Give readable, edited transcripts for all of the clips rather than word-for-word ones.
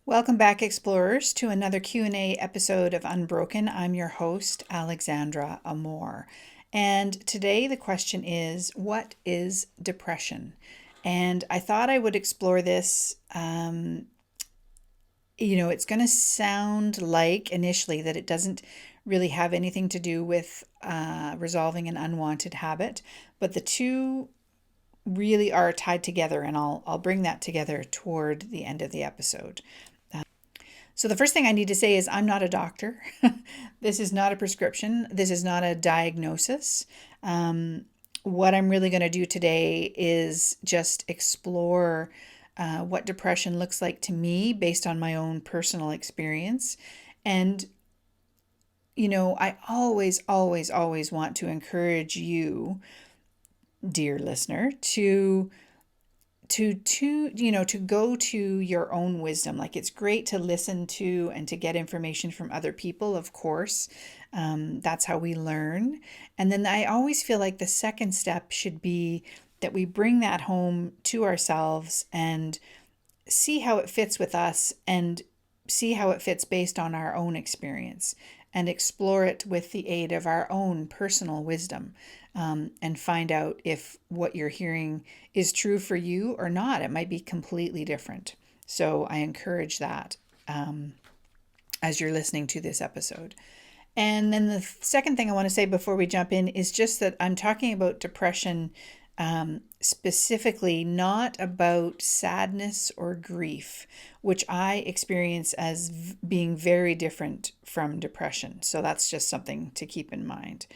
Welcome back, explorers, to another Q&A episode of Unbroken. I'm your host, Alexandra Amor. And today the question is, what is depression? And I thought I would explore this. It's going to sound like initially that it doesn't really have anything to do with resolving an unwanted habit, but the two really are tied together, and I'll bring that together toward the end of the episode. So the first thing I need to say is I'm not a doctor. This is not a prescription. This is not a diagnosis. What I'm really going to do today is just explore what depression looks like to me based on my own personal experience. And, I always want to encourage you, dear listener, to go to your own wisdom. Like, it's great to listen to and to get information from other people, of course. That's how we learn. And then I always feel like the second step should be that we bring that home to ourselves and see how it fits with us, and see how it fits based on our own experience, and explore it with the aid of our own personal wisdom, and find out if what you're hearing is true for you or not. It might be completely different. So I encourage that as you're listening to this episode. And then the second thing I want to say before we jump in is just that I'm talking about depression specifically, not about sadness or grief, which I experience as being very different from depression. So that's just something to keep in mind.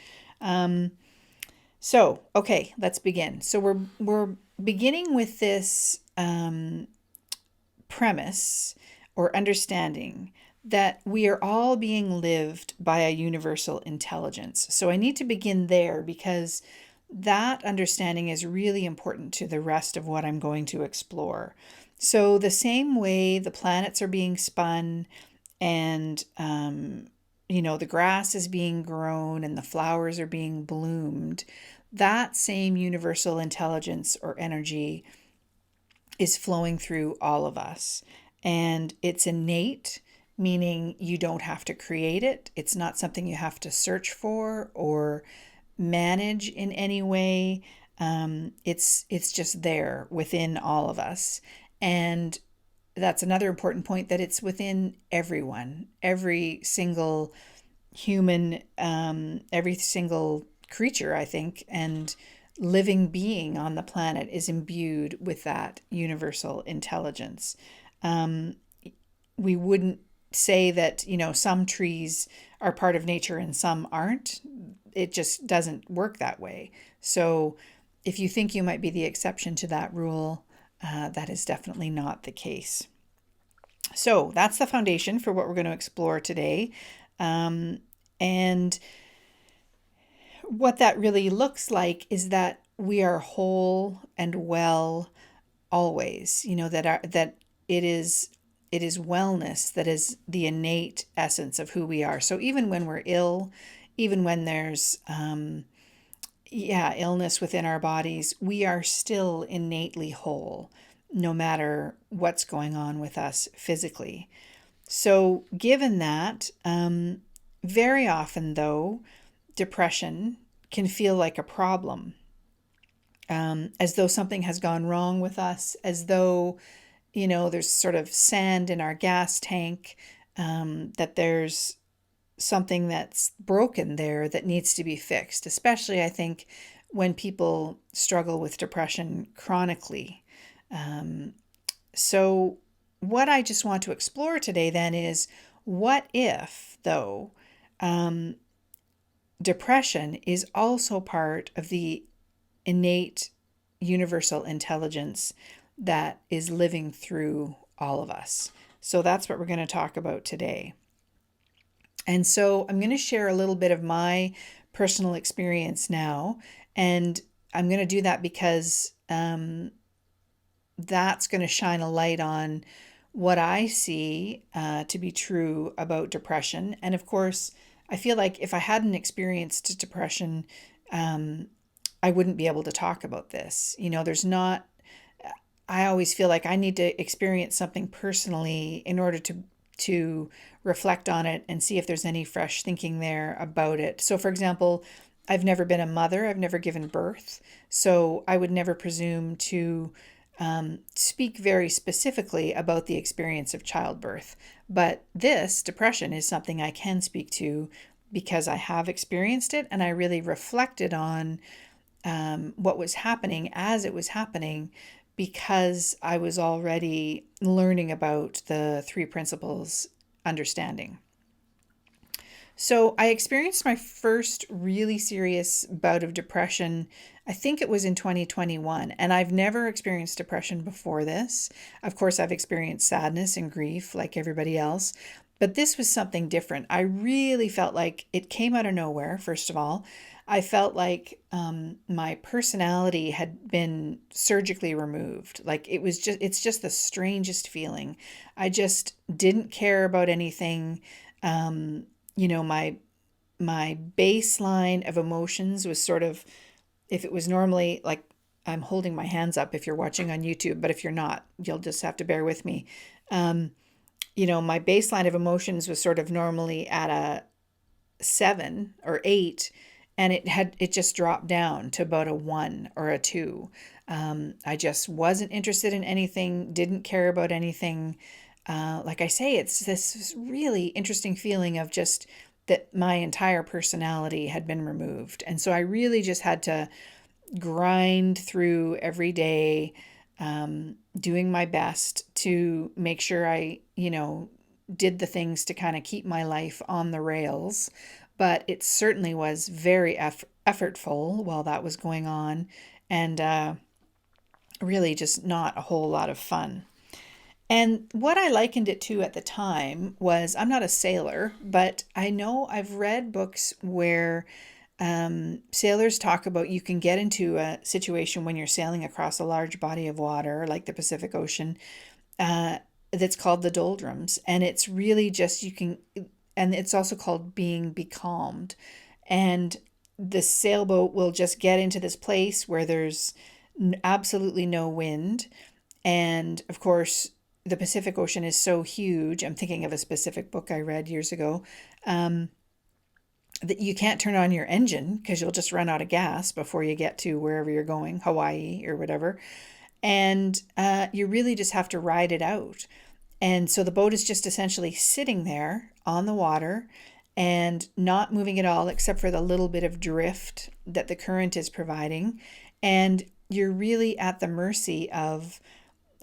Okay, let's begin. So we're beginning with this premise or understanding that we are all being lived by a universal intelligence. So I need to begin there because that understanding is really important to the rest of what I'm going to explore. So the same way the planets are being spun, and the grass is being grown and the flowers are being bloomed, that same universal intelligence or energy is flowing through all of us. And it's innate, meaning you don't have to create it. It's not something you have to search for or manage in any way. It's just there within all of us. And that's another important point, that it's within everyone, every single human, every single creature, I think, and living being on the planet is imbued with that universal intelligence. We wouldn't say that, some trees are part of nature and some aren't. It just doesn't work that way. So if you think you might be the exception to that rule, that is definitely not the case. So that's the foundation for what we're going to explore today. And what that really looks like is that we are whole and well always, that it is wellness that is the innate essence of who we are. So even when we're ill, even when there's illness within our bodies, we are still innately whole, no matter what's going on with us physically. So given that, very often though, depression can feel like a problem, as though something has gone wrong with us, as though there's sort of sand in our gas tank, that there's something that's broken there that needs to be fixed, especially I think when people struggle with depression chronically. So what I just want to explore today then is, what if, though, depression is also part of the innate universal intelligence that is living through all of us? So that's what we're going to talk about today. And so I'm going to share a little bit of my personal experience now. And I'm going to do that because that's going to shine a light on what I see to be true about depression. And of course, I feel like if I hadn't experienced depression, I wouldn't be able to talk about this. There's not, I always feel like I need to experience something personally in order to reflect on it and see if there's any fresh thinking there about it. So, for example, I've never been a mother, I've never given birth, so I would never presume to speak very specifically about the experience of childbirth. But this depression is something I can speak to because I have experienced it and I really reflected on what was happening as it was happening because I was already learning about the three principles understanding. So I experienced my first really serious bout of depression. I think it was in 2021, and I've never experienced depression before this. Of course, I've experienced sadness and grief like everybody else, but this was something different. I really felt like it came out of nowhere, first of all. I felt like my personality had been surgically removed. Like it's just the strangest feeling. I just didn't care about anything. Um, my baseline of emotions was sort of, if it was normally like, I'm holding my hands up if you're watching on YouTube, but if you're not, you'll just have to bear with me. Um, my baseline of emotions was sort of normally at a 7 or 8, and it just dropped down to about a 1 or a 2. I just wasn't interested in anything, didn't care about anything. Like I say, it's this really interesting feeling of just that my entire personality had been removed. And so I really just had to grind through every day, doing my best to make sure I, did the things to kind of keep my life on the rails. But it certainly was very effortful while that was going on, and really just not a whole lot of fun. And what I likened it to at the time was, I'm not a sailor, but I know I've read books where sailors talk about you can get into a situation when you're sailing across a large body of water, like the Pacific Ocean, that's called the doldrums. And it's really just, and it's also called being becalmed. And the sailboat will just get into this place where there's absolutely no wind. And of course, the Pacific Ocean is so huge. I'm thinking of a specific book I read years ago, that you can't turn on your engine because you'll just run out of gas before you get to wherever you're going, Hawaii or whatever. And you really just have to ride it out. And so the boat is just essentially sitting there on the water and not moving at all except for the little bit of drift that the current is providing. And you're really at the mercy of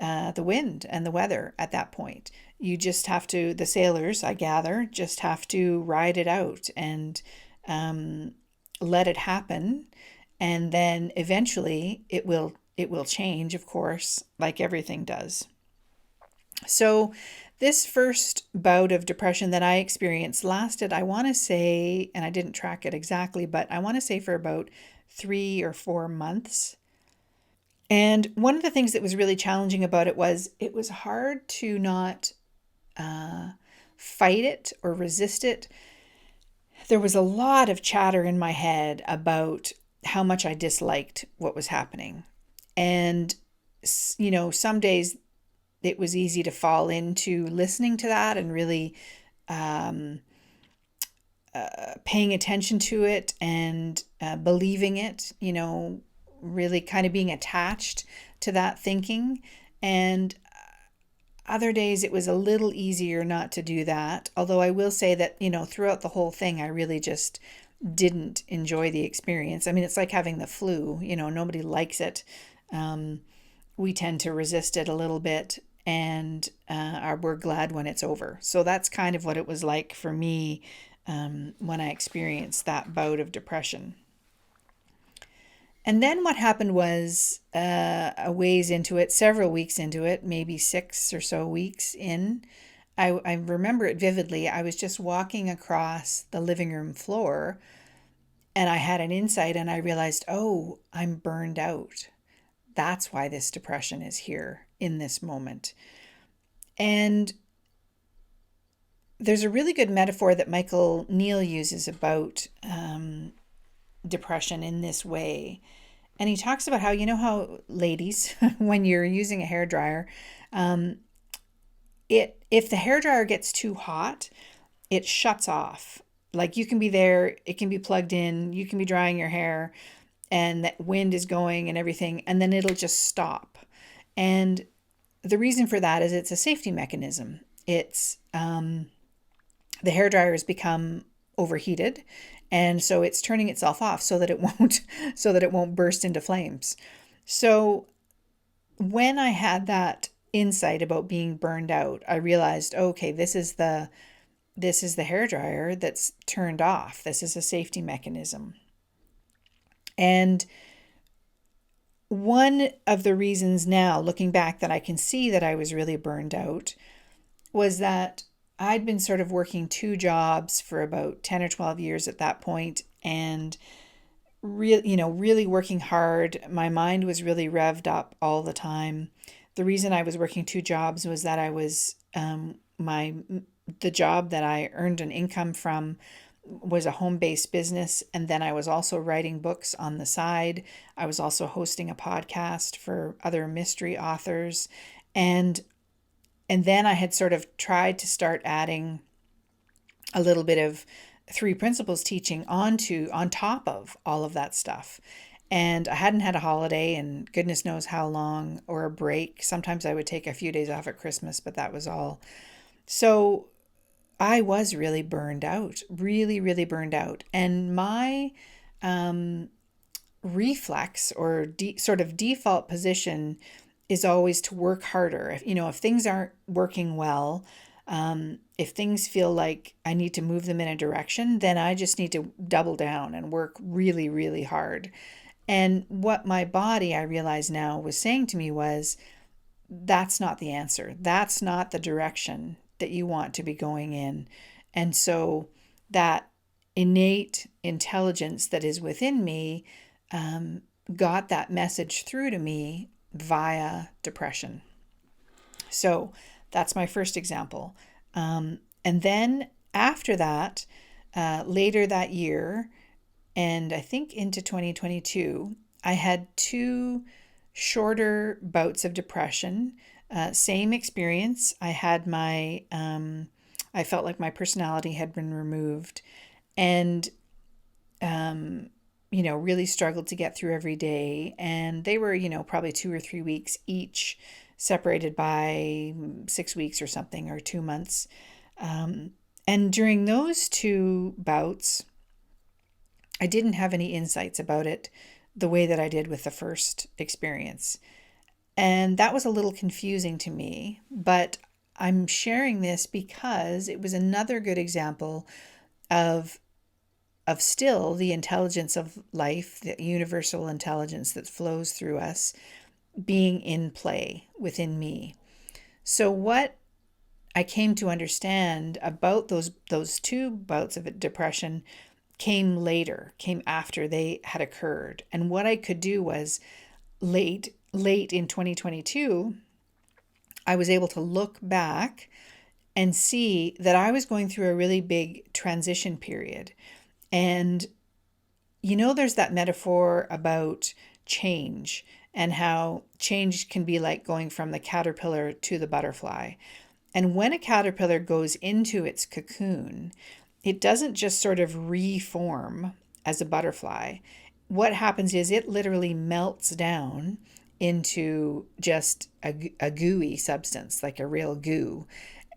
the wind and the weather at that point. You just have to, the sailors, I gather, just have to ride it out and let it happen. And then eventually it will change, of course, like everything does. So this first bout of depression that I experienced lasted, I want to say, and I didn't track it exactly, but I want to say for about 3 or 4 months. And one of the things that was really challenging about it was hard to not uh, fight it or resist it. There was a lot of chatter in my head about how much I disliked what was happening. And, some days it was easy to fall into listening to that and really um, paying attention to it and believing it, really kind of being attached to that thinking. And other days it was a little easier not to do that. Although I will say that, throughout the whole thing, I really just didn't enjoy the experience. I mean, it's like having the flu, nobody likes it. We tend to resist it a little bit and we're glad when it's over. So that's kind of what it was like for me when I experienced that bout of depression. And then what happened was a ways into it, several weeks into it, maybe 6 or so weeks in, I remember it vividly. I was just walking across the living room floor and I had an insight and I realized, oh, I'm burned out. That's why this depression is here in this moment. And there's a really good metaphor that Michael Neal uses about depression in this way. And he talks about how, how ladies, when you're using a hair dryer, um, if the hair dryer gets too hot, it shuts off. Like you can be there, it can be plugged in, you can be drying your hair, and that wind is going and everything, and then it'll just stop. And the reason for that is it's a safety mechanism. It's the hair dryer has become overheated, and so it's turning itself off so that it won't burst into flames. So when I had that insight about being burned out, I realized, okay, this is the hair dryer that's turned off. This is a safety mechanism. And one of the reasons now, looking back, that I can see that I was really burned out was that I'd been sort of working two jobs for about 10 or 12 years at that point, and really working hard. My mind was really revved up all the time. The reason I was working two jobs was that I was the job that I earned an income from was a home-based business, and then I was also writing books on the side. I was also hosting a podcast for other mystery authors, and then I had sort of tried to start adding a little bit of three principles teaching on top of all of that stuff. And I hadn't had a holiday in goodness knows how long, or a break. Sometimes I would take a few days off at Christmas, but that was all. So I was really burned out, really, really burned out. And my reflex, or sort of default position, is always to work harder. If things aren't working well, if things feel like I need to move them in a direction, then I just need to double down and work really, really hard. And what my body, I realize now, was saying to me was, that's not the answer. That's not the direction that you want to be going in. And so that innate intelligence that is within me got that message through to me via depression. So that's my first example. And then after that, later that year, and I think into 2022, I had two shorter bouts of depression. Same experience. I felt like my personality had been removed, and really struggled to get through every day. And they were, probably 2 or 3 weeks each, separated by 6 weeks or something, or 2 months. And during those two bouts, I didn't have any insights about it the way that I did with the first experience. And that was a little confusing to me, but I'm sharing this because it was another good example of still the intelligence of life, the universal intelligence that flows through us, being in play within me. So what I came to understand about those two bouts of depression came after they had occurred. And what I could do was, late in 2022, I was able to look back and see that I was going through a really big transition period. And there's that metaphor about change, and how change can be like going from the caterpillar to the butterfly. And when a caterpillar goes into its cocoon, it doesn't just sort of reform as a butterfly. What happens is it literally melts down into just a gooey substance, like a real goo.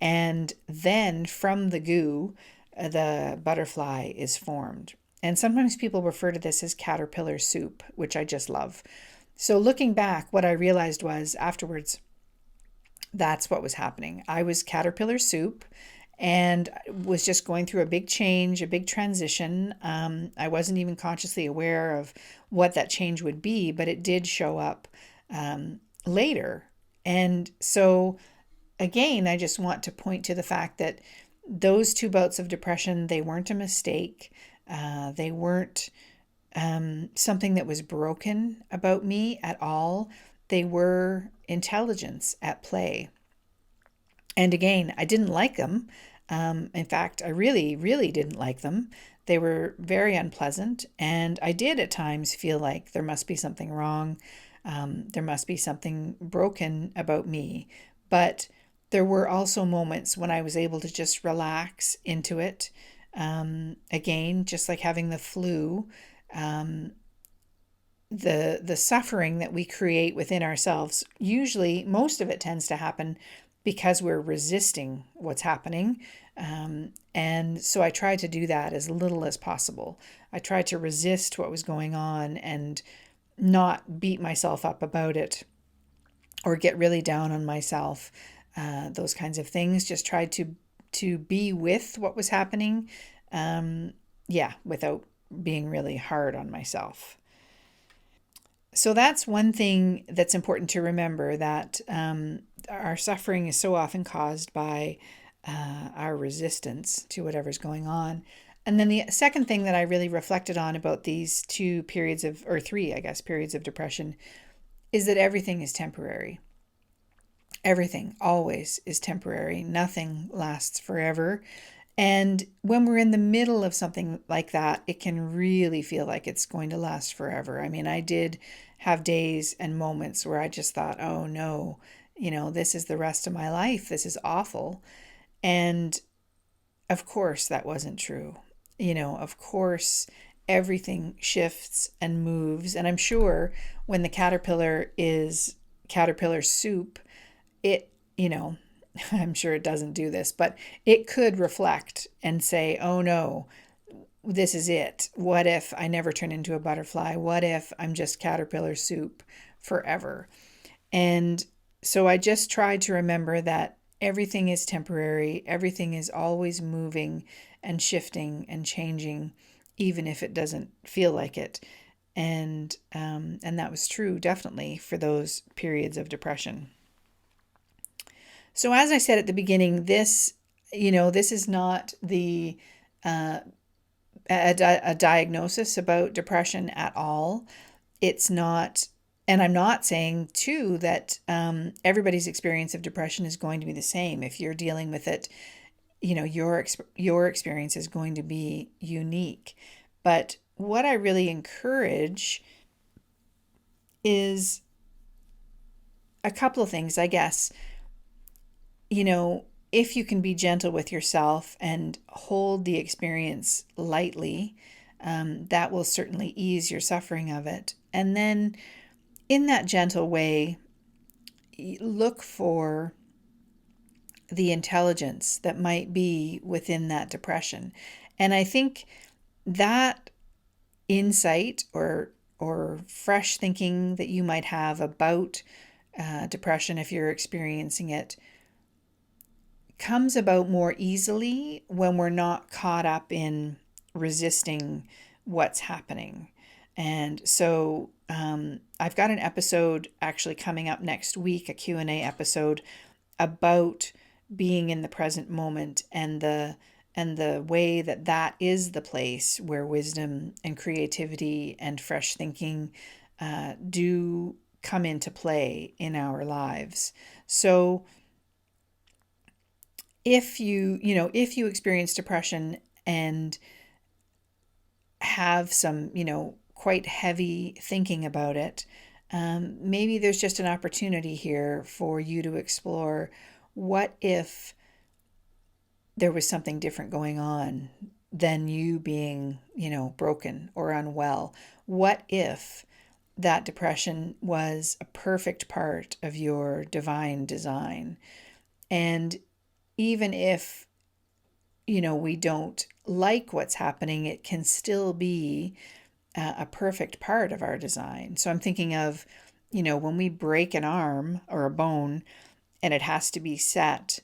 And then from the goo, the butterfly is formed. And sometimes people refer to this as caterpillar soup, which I just love. So looking back, what I realized was afterwards, that's what was happening. I was caterpillar soup, and was just going through a big change, a big transition. I wasn't even consciously aware of what that change would be, but it did show up later. And so, again, I just want to point to the fact that those two bouts of depression, they weren't a mistake. They weren't something that was broken about me at all. They were intelligence at play. And again, I didn't like them. In fact, I really, really didn't like them. They were very unpleasant, and I did at times feel like there must be something wrong. There must be something broken about me. But there were also moments when I was able to just relax into it. Again, just like having the flu, um, the suffering that we create within ourselves, usually most of it tends to happen because we're resisting what's happening. And so I tried to do that as little as possible. I tried to resist what was going on and not beat myself up about it or get really down on myself. Those kinds of things. Just tried to be with what was happening. Yeah, without being really hard on myself. So that's one thing that's important to remember, that our suffering is so often caused by our resistance to whatever's going on. And then the second thing that I really reflected on about these two periods of, or three, I guess, periods of depression, is that everything is temporary. Everything always is temporary. Nothing lasts forever. And when we're in the middle of something like that, it can really feel like it's going to last forever. I mean, I did have days and moments where I just thought, oh no, this is the rest of my life. This is awful. And of course, that wasn't true. Of course, everything shifts and moves. And I'm sure when the caterpillar is caterpillar soup, it, I'm sure it doesn't do this, but it could reflect and say, oh no, this is it. What if I never turn into a butterfly? What if I'm just caterpillar soup forever? And so I just tried to remember that everything is temporary, everything is always moving and shifting and changing, even if it doesn't feel like it. And that was true definitely for those periods of depression. So as I said at the beginning, this is not the uh, a diagnosis about depression at all. It's not, and I'm not saying too that everybody's experience of depression is going to be the same. If you're dealing with it, your experience is going to be unique. But what I really encourage is a couple of things, I guess. If you can be gentle with yourself and hold the experience lightly, that will certainly ease your suffering of it. And then, in that gentle way, look for the intelligence that might be within that depression. And I think that insight or fresh thinking that you might have about depression, if you're experiencing it, comes about more easily when we're not caught up in resisting what's happening. And so I've got an episode actually coming up next week, a Q&A episode about being in the present moment, and the way that that is the place where wisdom and creativity and fresh thinking do come into play in our lives. So if you experience depression and have some, quite heavy thinking about it, maybe there's just an opportunity here for you to explore, what if there was something different going on than you being, broken or unwell? What if that depression was a perfect part of your divine design? And even if, we don't like what's happening, it can still be a perfect part of our design. So I'm thinking of, when we break an arm or a bone and it has to be set,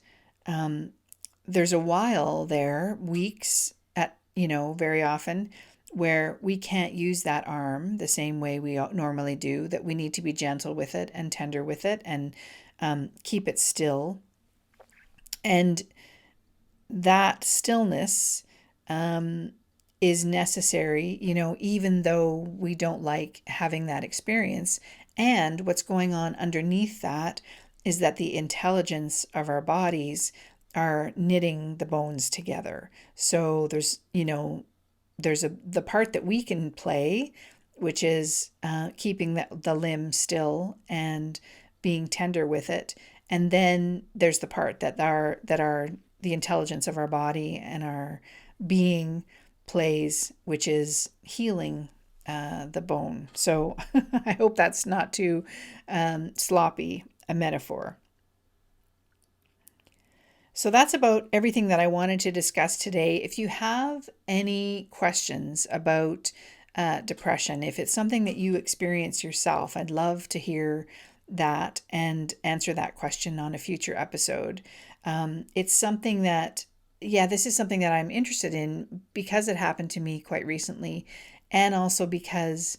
there's a while there, weeks at, very often, where we can't use that arm the same way we normally do, that we need to be gentle with it and tender with it and keep it still. And that stillness is necessary, even though we don't like having that experience. And what's going on underneath that is that the intelligence of our bodies are knitting the bones together. So there's, the part that we can play, which is keeping the limb still and being tender with it. And then there's the part that our the intelligence of our body and our being plays, which is healing the bone. So I hope that's not too sloppy a metaphor. So that's about everything that I wanted to discuss today. If you have any questions about depression, if it's something that you experience yourself, I'd love to hear that and answer that question on a future episode. It's something that, yeah, this is something that I'm interested in because it happened to me quite recently, and also because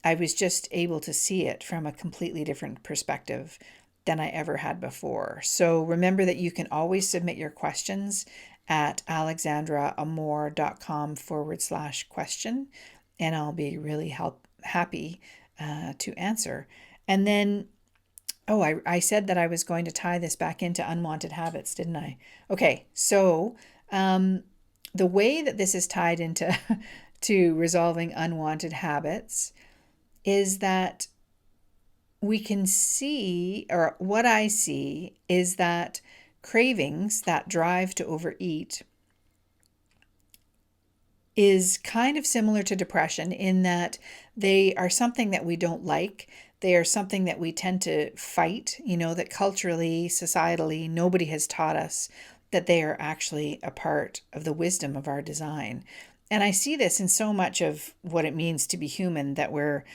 I was just able to see it from a completely different perspective than I ever had before. So remember that you can always submit your questions at alexandraamor.com/question, and I'll be really happy to answer. And then, oh, I said that I was going to tie this back into unwanted habits, didn't I? Okay, so the way that this is tied into to resolving unwanted habits is that we can see, or what I see is that cravings, that drive to overeat, is kind of similar to depression in that they are something that we don't like. They are something that we tend to fight, that culturally, societally, nobody has taught us that they are actually a part of the wisdom of our design. And I see this in so much of what it means to be human, that we're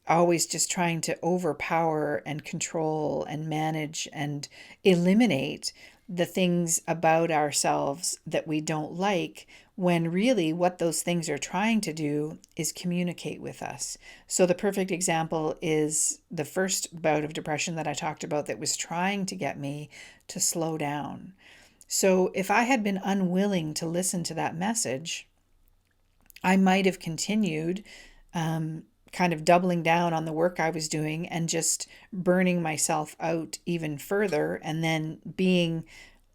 always just trying to overpower and control and manage and eliminate the things about ourselves that we don't like, when really what those things are trying to do is communicate with us. So the perfect example is the first bout of depression that I talked about, that was trying to get me to slow down. So if I had been unwilling to listen to that message, I might have continued kind of doubling down on the work I was doing and just burning myself out even further, and then being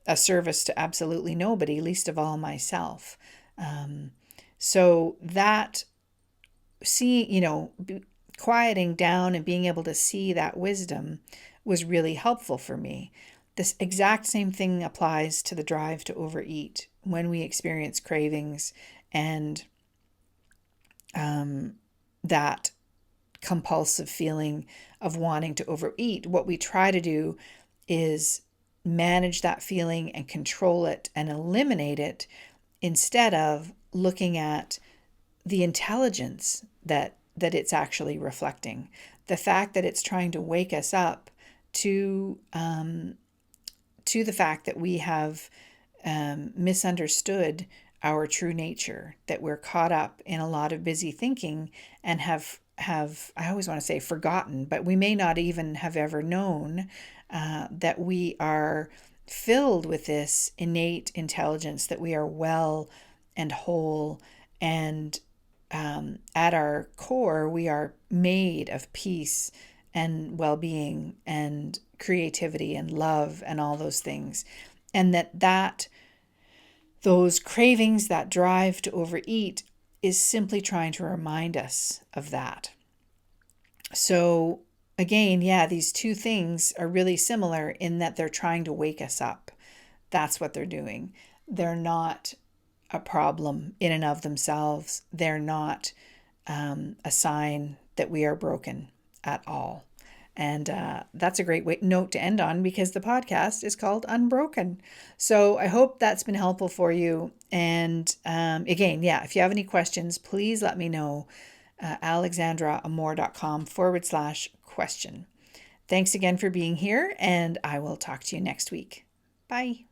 a service to absolutely nobody, least of all myself. So that quieting down and being able to see that wisdom was really helpful for me. This exact same thing applies to the drive to overeat. When we experience cravings and that compulsive feeling of wanting to overeat, what we try to do is manage that feeling and control it and eliminate it, instead of looking at the intelligence that it's actually reflecting. The fact that it's trying to wake us up to the fact that we have misunderstood our true nature, that we're caught up in a lot of busy thinking and have I always want to say forgotten, but we may not even have ever known that we are filled with this innate intelligence, that we are well and whole, and at our core we are made of peace and well-being and creativity and love and all those things, and that those cravings, that drive to overeat, is simply trying to remind us of that. So again, yeah, these two things are really similar in that they're trying to wake us up. That's what they're doing. They're not a problem in and of themselves. They're not a sign that we are broken at all. And that's a great note to end on, because the podcast is called Unbroken. So I hope that's been helpful for you. And again, yeah, if you have any questions, please let me know. alexandraamor.com/question. Thanks again for being here, and I will talk to you next week. Bye.